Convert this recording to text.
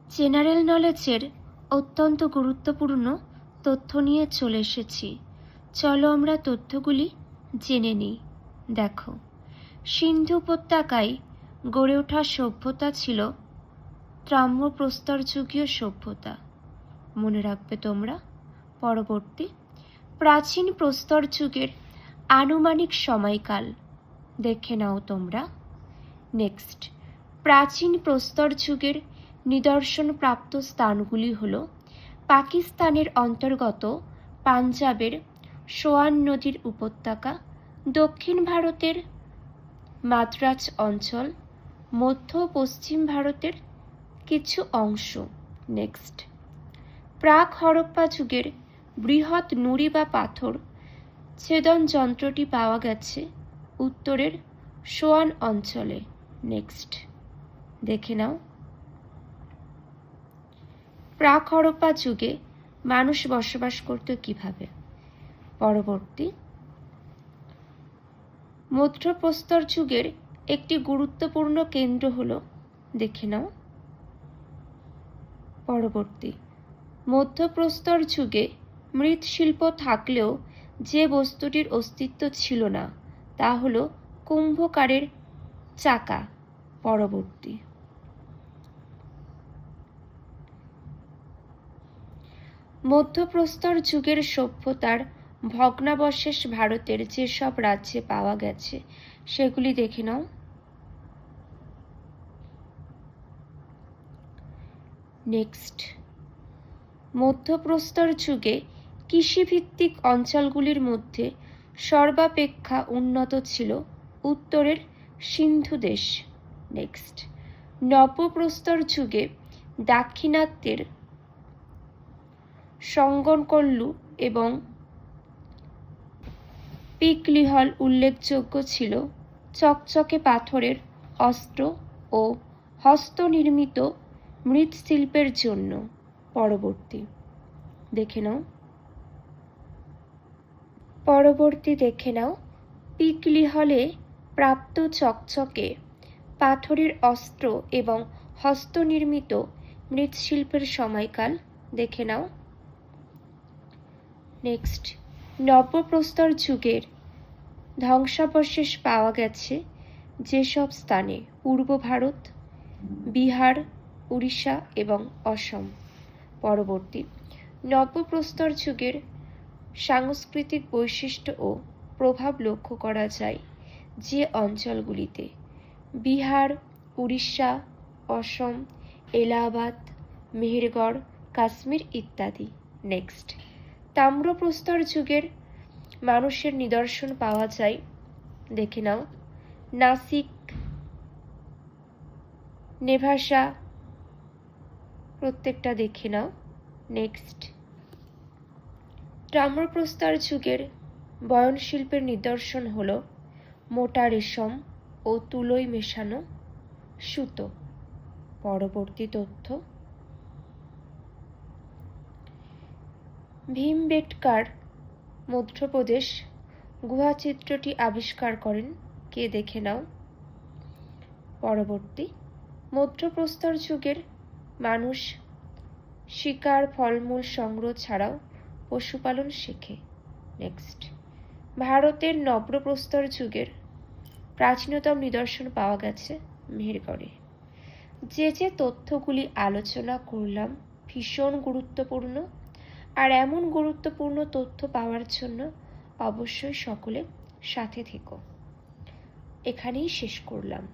General নলেজের অত্যন্ত গুরুত্বপূর্ণ তথ্য নিয়ে চলে এসেছি। চলো আমরা তথ্যগুলি জেনে নিই। দেখো, সিন্ধু উপত্যকায় গড়ে ওঠা সভ্যতা ছিল তাম্রপ্রস্তরযুগীয় সভ্যতা। মনে রাখবে তোমরা। পরবর্তী, প্রাচীন প্রস্তর যুগের আনুমানিক সময়কাল দেখে নাও তোমরা। নেক্সট, প্রাচীন প্রস্তর যুগের নিদর্শনপ্রাপ্ত স্থানগুলি হল পাকিস্তানের অন্তর্গত পাঞ্জাবের সোয়ান নদীর উপত্যকা, দক্ষিণ ভারতের মাদ্রাজ অঞ্চল, মধ্য পশ্চিম ভারতের কিছু অংশ। নেক্সট, প্রাক হরপ্পা যুগের বৃহৎ নুড়ি বা পাথর ছেদন যন্ত্রটি পাওয়া গেছে উত্তরের সোয়ান অঞ্চলে। নেক্সট, দেখে নাও, প্রাক হরপ্পা যুগে মানুষ বসবাস করত কিভাবে। পরবর্তী, মধ্যপ্রস্তর যুগের একটি গুরুত্বপূর্ণ কেন্দ্র হলো, দেখে নাও। পরবর্তী, মধ্যপ্রস্তর যুগে মৃৎশিল্প থাকলেও যে বস্তুটির অস্তিত্ব ছিল না তা হল কুম্ভকারের চাকা। পরবর্তী, মধ্যপ্রস্তর যুগের সভ্যতার ভগ্নাবশেষ ভারতের যেসব রাজ্যে পাওয়া গেছে সেগুলি দেখে নাও। নেক্সট, মধ্যপ্রস্তর যুগে কৃষিভিত্তিক অঞ্চলগুলির মধ্যে সর্বাপেক্ষা উন্নত ছিল উত্তরের সিন্ধু দেশ। নেক্সট, নবপ্রস্তর যুগে দাক্ষিণাত্যের সঙ্গনকল্লু এবং পিকলিহল উল্লেখযোগ্য ছিল চকচকে পাথরের অস্ত্র ও হস্তনির্মিত মৃৎশিল্পের জন্য। পরবর্তী, দেখে নাও। পিকলিহলে প্রাপ্ত চকচকে পাথরের অস্ত্র এবং হস্তনির্মিত মৃৎশিল্পের সময়কাল দেখে নাও। নেক্সট, নবপ্রস্তর যুগের ধ্বংসাবশেষ পাওয়া গেছে যেসব স্থানে পূর্ব ভারত, বিহার, উড়িষ্যা এবং অসম। পরবর্তী, নবপ্রস্তর যুগের সাংস্কৃতিক বৈশিষ্ট্য ও প্রভাব লক্ষ্য করা যায় যে অঞ্চলগুলিতে বিহার, উড়িষ্যা, অসম, এলাহাবাদ, মেহেরগড়, কাশ্মীর ইত্যাদি। নেক্সট, তাম্রপ্রস্তর যুগের মানুষের নিদর্শন পাওয়া যায়, দেখে নাও। নাসিক, নেভাসা, প্রত্যেকটা দেখে নাও। নেক্সট, তাম্রপ্রস্তর যুগের বয়নশিল্পের নিদর্শন হল মোটা রেশম ও তুলোয় মেশানো সুতো। পরবর্তী তথ্য, ভীমবেটকার মধ্যপ্রদেশ গুহাচিত্রটি আবিষ্কার করেন কে, দেখে নাও। পরবর্তী, মধ্যপ্রস্তর যুগের মানুষ শিকার, ফলমূল সংগ্রহ ছাড়াও পশুপালন শেখে। নেক্সট, ভারতের নব্যপ্রস্তর যুগের প্রাচীনতম নিদর্শন পাওয়া গেছে মেহেরগড়ে। যে যে তথ্যগুলি আলোচনা করলাম ভীষণ গুরুত্বপূর্ণ, আর এমন গুরুত্বপূর্ণ তথ্য পাওয়ার জন্য অবশ্যই সকলে সাথে থেকো। এখানেই শেষ করলাম।